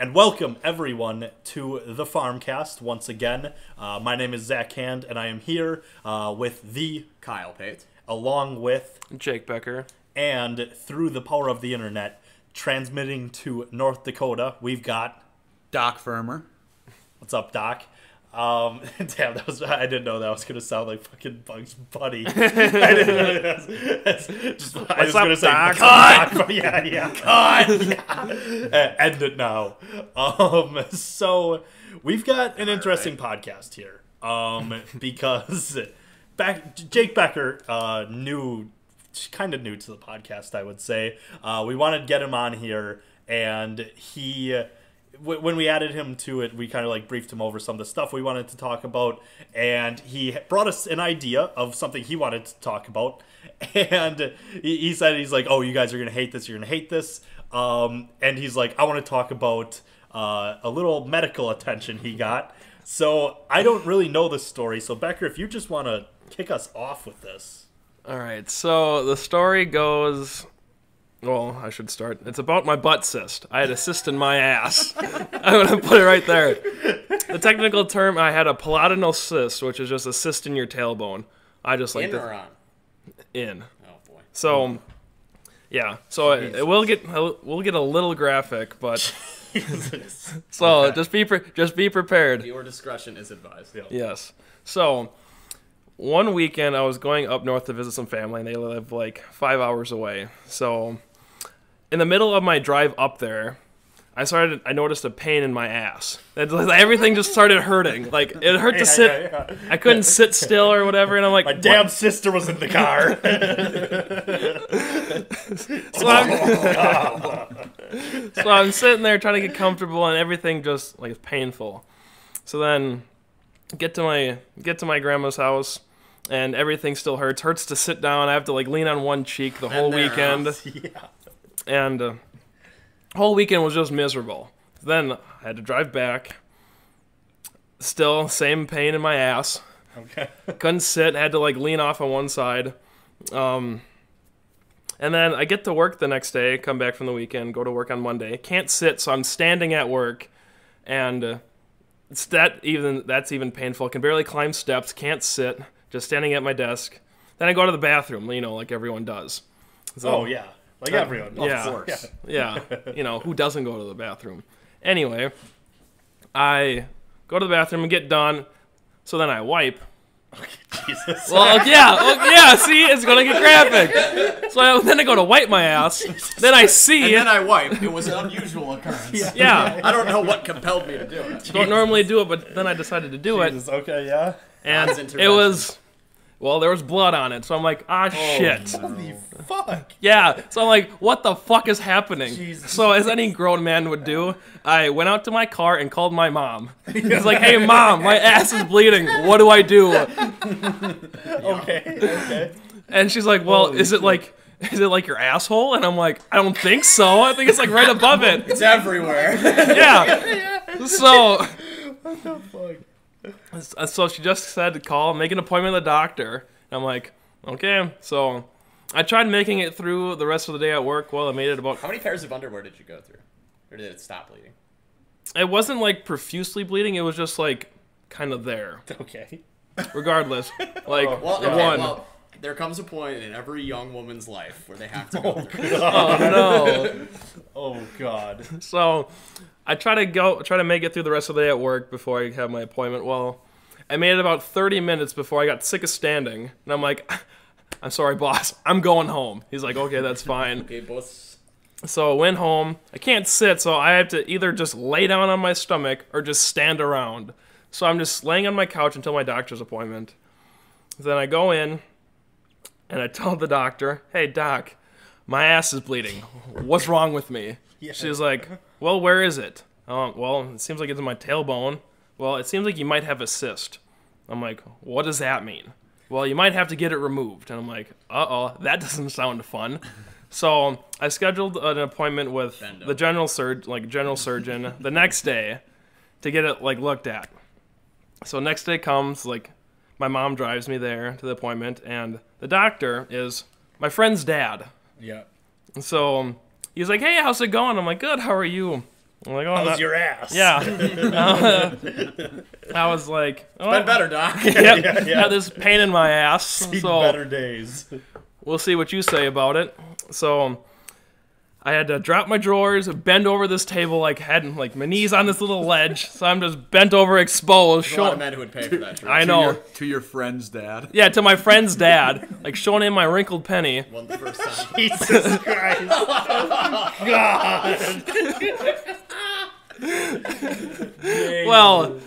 And welcome, everyone, to the Farmcast once again. My name is Zach Hand, and I am here with the Kyle Pate, along with Jake Becker, and through the power of the internet, transmitting to North Dakota, we've got Doc Firmer. What's up, Doc? Damn, I didn't know that was gonna sound like fucking Bugs Bunny. I didn't know I was gonna say Doc? Doc. Yeah. Cut. Yeah. End it now. So we've got an interesting podcast here. Because Jake Becker, kind of new to the podcast, I would say. We wanted to get him on here, and when we added him to it, we kind of like briefed him over some of the stuff we wanted to talk about, and he brought us an idea of something he wanted to talk about, and he said, he's like, oh, you guys are going to hate this, you're going to hate this, and he's like, I want to talk about a little medical attention he got. So I don't really know the story, so Becker, if you just want to kick us off with this. All right, so the story goes... Well, I should start. It's about my butt cyst. I had a cyst in my ass. I'm going to put it right there. The technical term, I had a palatinal cyst, which is just a cyst in your tailbone. I just like in or on? In. Oh boy. So, yeah. So we'll get a little graphic, but so Okay. just be prepared. Your discretion is advised. Yeah. Yes. So, one weekend I was going up north to visit some family, and they live like 5 hours away. So, in the middle of my drive up there, I noticed a pain in my ass. Everything just started hurting. Like, it hurt to sit. Yeah. I couldn't sit still or whatever, and I'm like, My damn sister was in the car. So I'm sitting there trying to get comfortable, and everything just like is painful. So then, get to my grandma's house, and everything still hurts. Hurts to sit down. I have to like lean on one cheek the whole weekend. Yeah. And whole weekend was just miserable. Then I had to drive back. Still, same pain in my ass. Okay. Couldn't sit. Had to like lean off on one side. And then I get to work the next day. Come back from the weekend. Go to work on Monday. Can't sit, so I'm standing at work, and that's even painful. Can barely climb steps. Can't sit. Just standing at my desk. Then I go to the bathroom. Like everyone does. So, Oh yeah. Like everyone. yeah. Of course. Yeah, who doesn't go to the bathroom? Anyway, I go to the bathroom and get done, so then I wipe. Jesus. Well, yeah, see, it's gonna get graphic. So then I go to wipe my ass, then I see... And then I wipe. It was an unusual occurrence. Yeah. I don't know what compelled me to do it. Don't normally do it, but then I decided to do it, Jesus. Okay, yeah. and God's it intervention. was... Well, there was blood on it, so I'm like, shit. Holy fuck. Yeah, so I'm like, what the fuck is happening? Jesus. So as any grown man would do, I went out to my car and called my mom. He's like, hey mom, my ass is bleeding. What do I do? Okay. And she's like, well, is it like your asshole? And I'm like, I don't think so. I think it's like right above it. It's everywhere. Yeah. So What the fuck? so she just said to call, make an appointment with the doctor. And I'm like, okay. So I tried making it through the rest of the day at work. Well, I made it about... How many pairs of underwear did you go through? Or did it stop bleeding? It wasn't like profusely bleeding. It was just like kind of there. Okay. Regardless. Like Well, okay, one. well, there comes a point in every young woman's life where they have to go through. Oh no. Oh god. So I try to make it through the rest of the day at work before I have my appointment. Well, I made it about 30 minutes before I got sick of standing. And I'm like, I'm sorry, boss. I'm going home. He's like, okay, that's fine. Okay, boss. So I went home. I can't sit, so I have to either just lay down on my stomach or just stand around. So I'm just laying on my couch until my doctor's appointment. Then I go in, and I tell the doctor, hey, doc, my ass is bleeding. What's wrong with me? Yeah. She's like, well, where is it? Well, it seems like it's in my tailbone. Well, it seems like you might have a cyst. I'm like, what does that mean? Well, you might have to get it removed. And I'm like, uh-oh, that doesn't sound fun. So I scheduled an appointment with the general surgeon the next day to get it like looked at. So next day comes, like, my mom drives me there to the appointment, and the doctor is my friend's dad. Yeah. And so he's like, hey, how's it going? I'm like, good, how are you? I'm like, oh, How's your ass? Yeah. I was like, oh, Been better, Doc. Yep, Yeah. had this pain in my ass. Seen So better days. we'll see what you say about it. So I had to drop my drawers, bend over this table, had my knees on this little ledge. So I'm just bent over, exposed. There's a lot of men who would pay for that trip. I know. To your friend's dad. Yeah, to my friend's dad, showing him my wrinkled penny. One the first time. Jesus Christ. God. Well,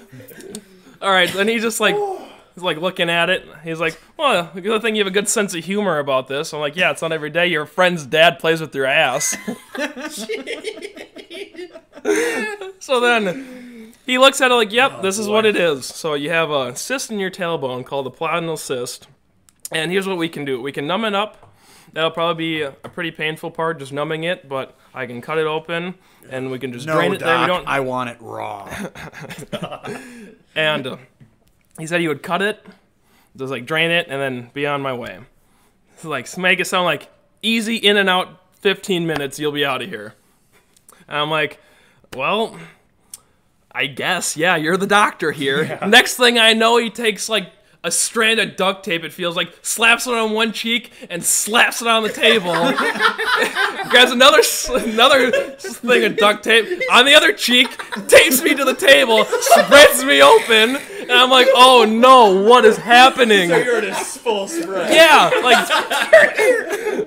all right. Then he's just he's looking at it. He's like, well, good thing you have a good sense of humor about this. I'm like, yeah, it's not every day your friend's dad plays with your ass. So then he looks at it like, yep, this is what it is. So you have a cyst in your tailbone called a pleural cyst. And here's what we can do. We can numb it up. That'll probably be a pretty painful part, just numbing it, but I can cut it open, and we can just drain it Doc, there. We don't. I want it raw. And he said he would cut it, just drain it, and then be on my way. So make it sound like easy in and out, 15 minutes, you'll be out of here. And I'm like, well, I guess, yeah, you're the doctor here. Yeah. Next thing I know, he takes a strand of duct tape, it feels like, slaps it on one cheek and slaps it on the table. Grabs another thing of duct tape on the other cheek, tapes me to the table, spreads me open, and I'm like, oh no, what is happening? So you're in a full spread. Yeah,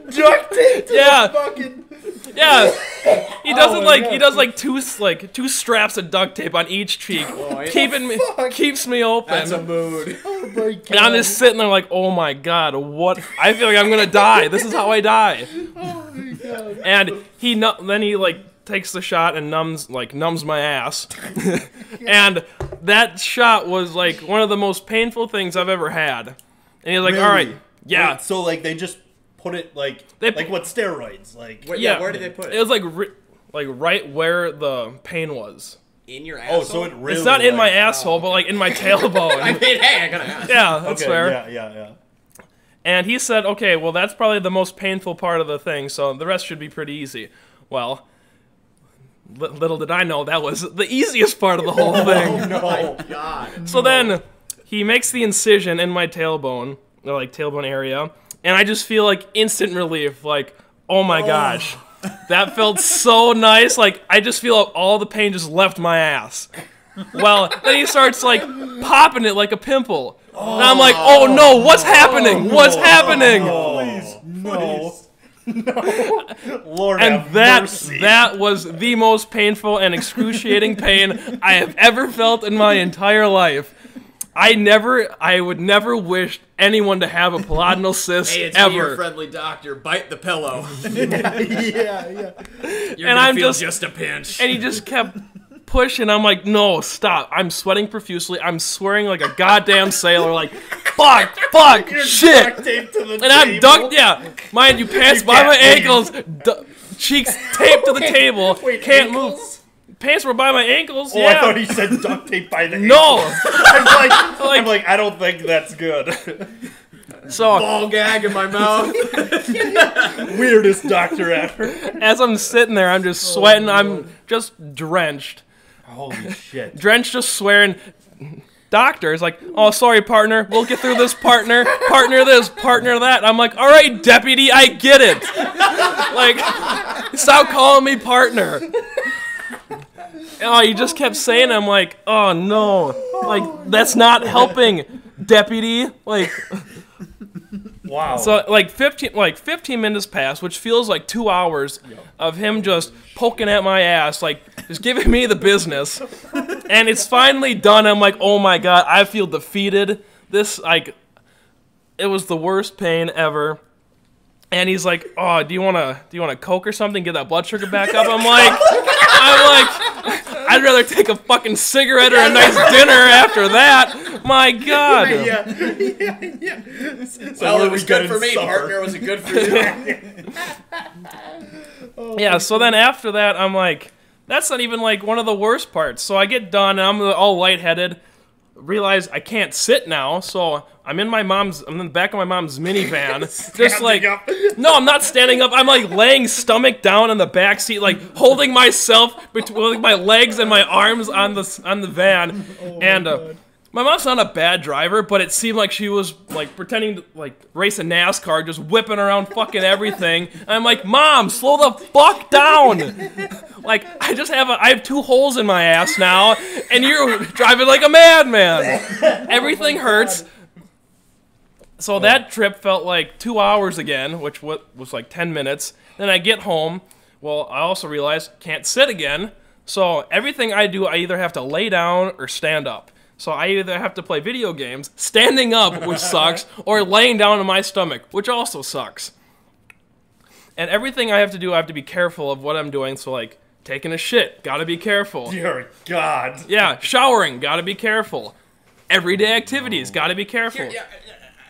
Duct tape to yeah. the fucking... Yeah, he does Oh it my God. he does two straps of duct tape on each cheek, keeps me open. That's a mood. Oh my God. And I'm just sitting there like, oh my God, what? I feel like I'm gonna die. This is how I die. Oh my God. And then he takes the shot and numbs my ass. And that shot was one of the most painful things I've ever had. And he's like, Really? all right, yeah. Wait, so they just put it what steroids Yeah, where did they put it? It was right where the pain was. In your asshole? Oh, so it really It's not in my asshole, but in my tailbone. I mean, hey, I gotta ask. Yeah, that's Okay, fair. yeah. And he said, okay, well, that's probably the most painful part of the thing, so the rest should be pretty easy. Well, little did I know that was the easiest part of the whole thing. Oh my God. So then he makes the incision in my tailbone, tailbone area, and I just feel instant relief, oh my gosh. That felt so nice, I just feel all the pain just left my ass. Well, then he starts popping it like a pimple. And I'm like, oh no, what's happening? What's happening? Please, no. No. Lord And have that mercy. that was the most painful and excruciating pain I have ever felt in my entire life. I would never wish anyone to have a pulmonal cyst Hey, it's me, your ever. friendly doctor. Bite the pillow. yeah. You're And gonna I'm feel just- a pinch. And he just kept pushing. I'm like, no, stop. I'm sweating profusely. I'm swearing like a goddamn sailor. Fuck, shit. Duct tape to the And I'm table. ducked, yeah. Mind you, pants by can't my move. ankles, cheeks taped to the table, Wait, can't ankles? move. Pants were by my ankles, Oh, yeah. I thought he said duct tape by the No. ankles. I'm like, I don't think that's good. So Ball gag in my mouth. Weirdest doctor ever. as I'm sitting there, I'm just sweating. I'm just drenched. Holy shit. Drenched, just swearing. Doctor is like, oh, sorry, partner. We'll get through this, partner. Partner this, partner that. I'm like, all right, deputy, I get it. Stop calling me partner. Oh, he just kept saying, I'm like, oh no, that's not helping, deputy. Wow. So 15 minutes passed, which feels like 2 hours of him just poking at my ass, just giving me the business. And it's finally done. I'm like, oh my god, I feel defeated. This it was the worst pain ever. And he's like, oh, do you want a Coke or something? Get that blood sugar back up? I'm like, I'd rather take a fucking cigarette or a nice dinner after that. My god. yeah. Well, were it was we good gonna for me, suffer? partner. Was it good for you? Yeah, so then after that, I'm like, that's not even one of the worst parts. So I get done, and I'm all lightheaded. realize I can't sit now, so I'm in the back of my mom's minivan, just like, no, I'm not standing up. I'm like laying stomach down in the back seat, like holding myself between like, my legs and my arms on the van, and my mom's not a bad driver, but it seemed like she was like pretending to like race a NASCAR, just whipping around fucking everything. And I'm like, Mom, slow the fuck down. Like I have 2 holes in my ass now, and you're driving like a madman. Everything hurts. So that trip felt like 2 hours again, which was like 10 minutes. Then I get home. Well, I also realized can't sit again. So everything I do, I either have to lay down or stand up. So I either have to play video games, standing up, which sucks, or laying down on my stomach, which also sucks. And everything I have to do, I have to be careful of what I'm doing. So, like, taking a shit, gotta be careful. Dear God. Yeah, showering, gotta be careful. Everyday activities, gotta be careful. Yeah,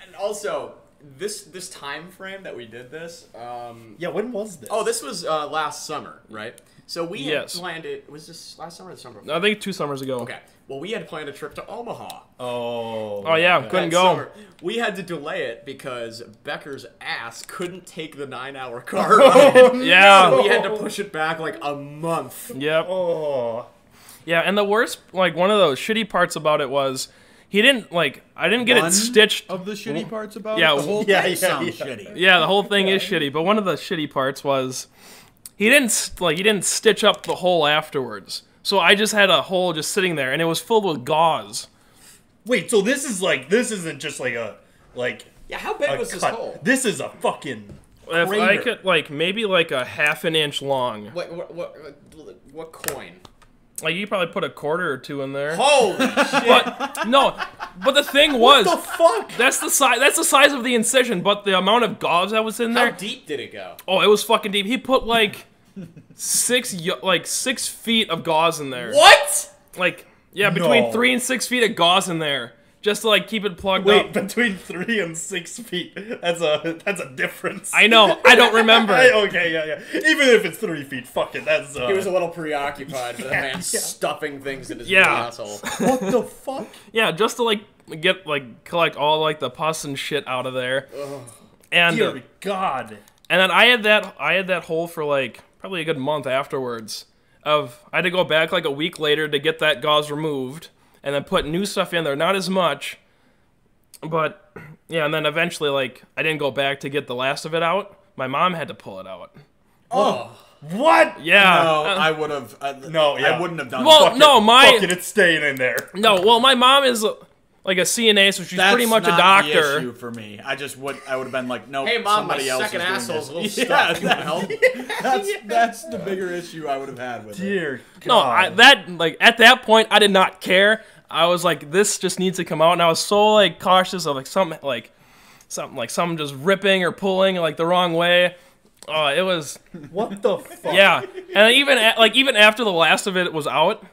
and also, this time frame that we did this... Yeah, when was this? Oh, this was last summer, right? So we had Yes. planned it... Was this last summer or the summer before? I think 2 summers ago. Okay. Well, we had planned a trip to Omaha. Oh yeah, couldn't That go. summer. We had to delay it because Becker's ass couldn't take the 9-hour car ride. Yeah. So we had to push it back like a month. Yep. Oh. Yeah, and the worst, like, one of those shitty parts about it was, he didn't, like, I didn't get One it stitched. of the shitty parts about Yeah, it? The whole yeah, thing yeah, sounds yeah. shitty. Yeah, the whole thing is shitty, but one of the shitty parts was, he didn't stitch up the hole afterwards. So I just had a hole just sitting there, and it was filled with gauze. Wait, so this isn't just like a, like... Yeah, how big a was this cut. hole? This is a fucking... If I crater. could, like, maybe like a half an inch long. What coin? Like, you probably put a quarter or 2 in there. Holy shit! But, no, but the thing was... What the fuck? That's the size of the incision, but the amount of gauze that was in How there... deep did it go? Oh, it was fucking deep. He put, like... 6 feet of gauze in there. What? Like, yeah, between No. 3 and 6 feet of gauze in there, just to like keep it plugged Wait, up. between 3 and 6 feet. That's a difference. I know. I don't remember. Okay, yeah. Even if it's 3 feet, fuck it. That's He was a little preoccupied with the man stuffing things in his Yeah. asshole. what the fuck? Yeah, just to like collect all like the pus and shit out of there. And Dear God. and then I had that hole for like probably a good month afterwards. I had to go back like a week later to get that gauze removed, and then put new stuff in there. Not as much, but yeah. And then eventually, like, I didn't go back to get the last of it out. My mom had to pull it out. Oh. What? Yeah. No, I would have. No, yeah. I wouldn't have done Well, that. no, Fuck it, it's staying in there. No, well, my mom is like a CNA, so she's That's pretty much a not doctor. The issue for me. I would have been like, no. Hey, Mom, my somebody else second is doing asshole's this. a little Yeah, stuck. You wanna help? that's the bigger issue I would have had with it. Dear No, God. at that point, I did not care. I was like, this just needs to come out, and I was so like cautious of like something just ripping or pulling like the wrong way. Oh, it was What the fuck? yeah. And even after the last of it was out,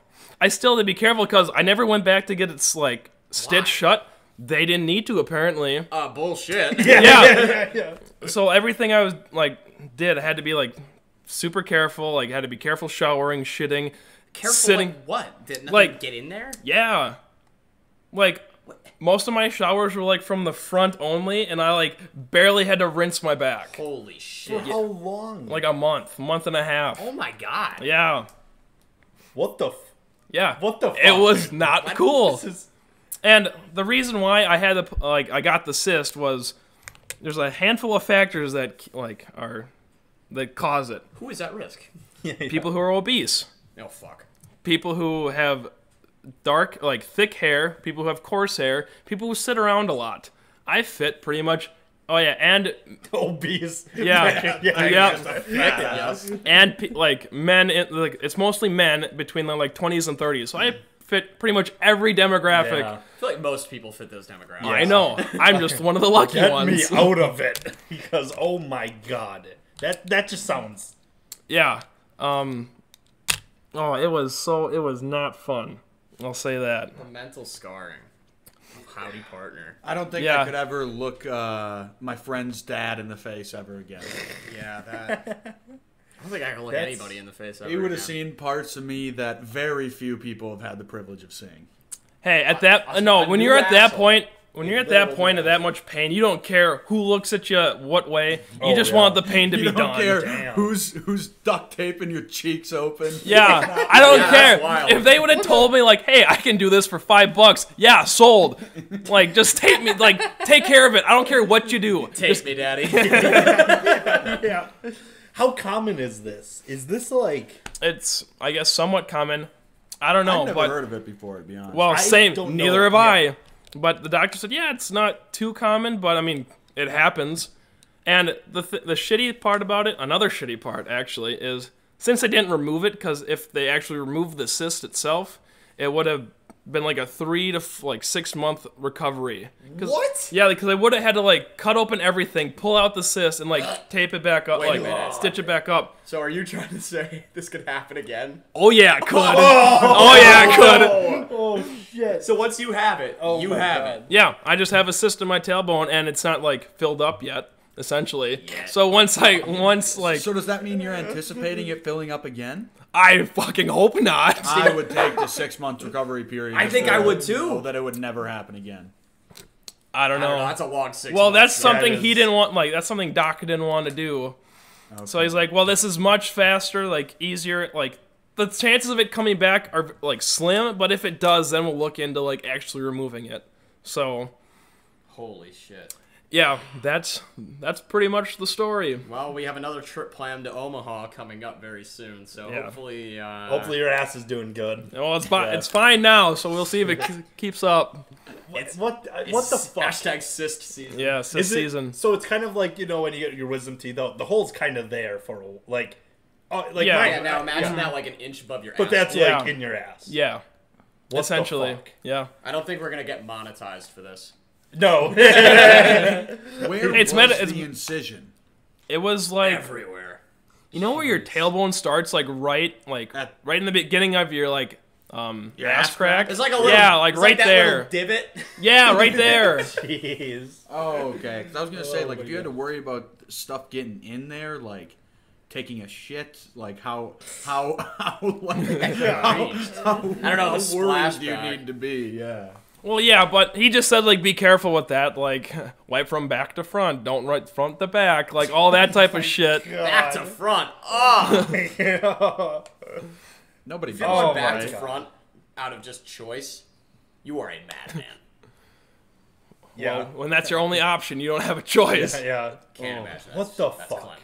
I still had to be careful because I never went back to get it like stitched shut. They didn't need to apparently. Bullshit. Yeah. So everything I was like I had to be like super careful. Like, had to be careful showering, shitting, Careful, sitting. like what? Did nothing Like- get in there? Yeah. Like, most of my showers were like from the front only, and I like barely had to rinse my back. Holy shit. How long? Like a month and a half. Oh my god. Yeah. What the Yeah. What the fuck? It was not cool. This is... And the reason why I had I got the cyst was there's a handful of factors that that cause it. Who is at risk? People who are obese, Oh fuck. people who have dark, like thick hair, people who have coarse hair, people who sit around a lot. I fit pretty much. Oh yeah, and obese. yeah, yeah. Yes. and like men, like it's mostly men between the like 20s and 30s. So I fit pretty much every demographic. Yeah. I feel like most people fit those demographics. I know. I'm just one of the lucky Get ones. me out of it, because oh my God, that just sounds. Yeah. Oh, it was not fun. I'll say that. The mental scarring of Howdy Partner. I don't think Yeah. I could ever look my friend's dad in the face ever again. Yeah, that. I don't think I can look anybody in the face ever He would have again. seen parts of me that very few people have had the privilege of seeing. Hey, at that no, when you're at that point, when you're at that point of that much pain, you don't care who looks at you what way. You just want the pain to be You don't done. care who's duct taping your cheeks open. Yeah, I don't care. wild. If they would have told me like, "Hey, I can do this for $5," yeah, sold. Like, just take me, like, take care of it. I don't care what you do. Take me, daddy. Yeah. How common is this? Is this like? It's, I guess, somewhat common. I don't know, I've never but heard of it before, to be honest. well, I same. don't know. Neither have Yeah. I. But the doctor said, yeah, it's not too common, but I mean, it happens. And the shitty part about it, another shitty part actually, is since they didn't remove it, because if they actually removed the cyst itself, it would have been like a 3 to 6 month recovery. What? Yeah, because they would have had to like cut open everything, pull out the cyst, and like tape it back up, Wait a like minute. stitch it back up. So are you trying to say this could happen again? Oh yeah, it could. Oh yeah, it could. Oh shit! So once you have it, you my have God. it. Yeah, I just have a cyst in my tailbone, and it's not like filled up yet, essentially. So once like So does that mean you're anticipating it filling up again? I fucking hope not. I would take the 6-month recovery period. I think I would too. So that it would never happen again. I don't I know. don't know. That's a long 6 Well, months. that's something it he is. didn't want. Like that's something Doc didn't want to do. So he's like, well, this is much faster, like easier. Like the chances of it coming back are like slim, but if it does, then we'll look into like actually removing it. So Holy shit. yeah, that's pretty much the story. Well, we have another trip planned to Omaha coming up very soon, so Yeah. hopefully... Hopefully your ass is doing good. Well, it's fine. Yeah. It's fine now. So we'll see if it keeps up. What it's the fuck? Hashtag cyst season. Yeah, this Is it- season. So it's kind of like, you know, when you get your wisdom teeth out, the hole's kind of there for like, Yeah. mine. Yeah, now imagine that like an inch above your But ass. that's Yeah. like in your ass. Yeah, What essentially. the fuck? Yeah. I don't think we're going to get monetized for this. No. Where It's was meta- it's- the incision? It was like Everywhere. you know where your tailbone starts, like right in the beginning of your like Your ass ass crack. It's like a little... yeah, like it's right that there. little divot. Yeah, right there. Jeez. Oh, okay. 'Cause I was gonna say, like, my if you had to worry about stuff getting in there, like taking a shit, like how like I don't know, the worried do you splashback. need to be? Yeah. Well, yeah, but he just said like be careful with that, like wipe from back to front, don't right front to back, like all that type of shit. Back to front. Oh! Nobody If does you went Oh back my to God. front out of just choice, you are a madman. Yeah. Well, when that's your only option, you don't have a choice. Yeah. Can't imagine. What the That's fuck? cleanly.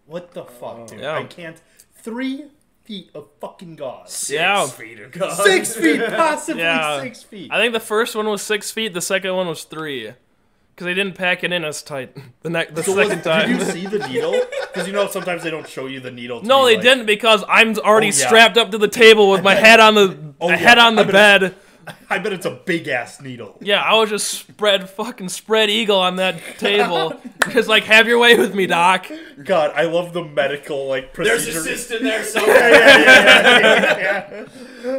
What the fuck, dude? Yeah. I can't. 3 feet of fucking gauze. Yeah. 6 feet of God. 6 feet, possibly Yeah. 6 feet. I think the first one was 6 feet, the second one was 3. Because they didn't pack it in as tight the second time. Did you see the needle? Because you know sometimes they don't show you the needle. to No, be they like- didn't because I'm already Oh, yeah. strapped up to the table with my head on the Oh, yeah. head on the I bet bed. I bet it's a big ass needle. Yeah, I was just spread eagle on that table. Just like, have your way with me, Doc. God, I love the medical like There's procedure. a cyst in there somewhere. Yeah.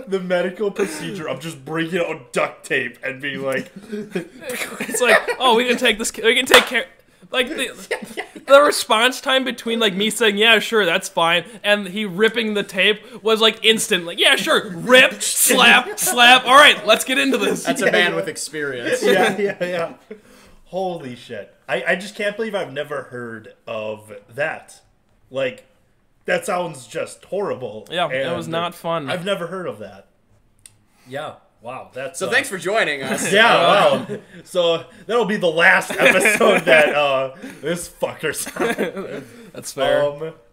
The medical procedure of just bringing out duct tape and being like, It's like, oh, we can take this. We can take care. Like the response time between like me saying yeah sure that's fine and he ripping the tape was like instant. Like yeah sure, rip, slap, slap. All right, let's get into this. That's a man with experience. yeah. Holy shit. I just can't believe I've never heard of that. Like, that sounds just horrible. Yeah, it and was not fun. I've never heard of that. Yeah. Wow. That's So thanks for joining us. Yeah, wow. So that'll be the last episode that this fucker's on. That's fair.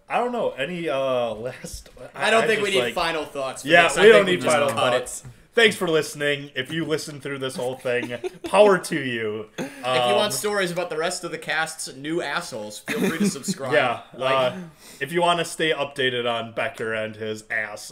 I don't know. Any last I don't think we just, need like, final thoughts for Yeah, this. I we think don't need just final cut thoughts. Thanks for listening. If you listened through this whole thing, power to you. If you want stories about the rest of the cast's new assholes, feel free to subscribe. Yeah. If you want to stay updated on Becker and his ass,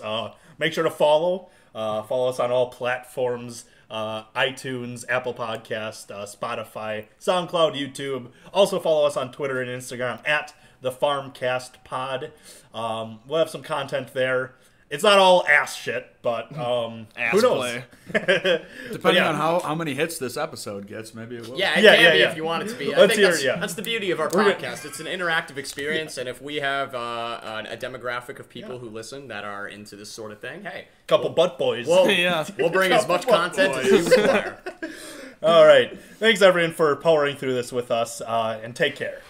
make sure to follow. Follow us on all platforms. iTunes, Apple Podcast, Spotify, SoundCloud, YouTube. Also follow us on Twitter and Instagram at the Farmcast Pod. We'll have some content there. It's not all ass shit, but Ass who knows? play. Depending yeah. on how many hits this episode gets, maybe it will. Yeah, it Yeah, can yeah, be yeah. if you want it to be. I Let's think hear that's, it, yeah. that's the beauty of our podcast. It's an interactive experience, and if we have a demographic of people who listen that are into this sort of thing, hey, Couple butt boys. Yeah. we'll bring as much content as you require. All right. Thanks, everyone, for powering through this with us, and take care.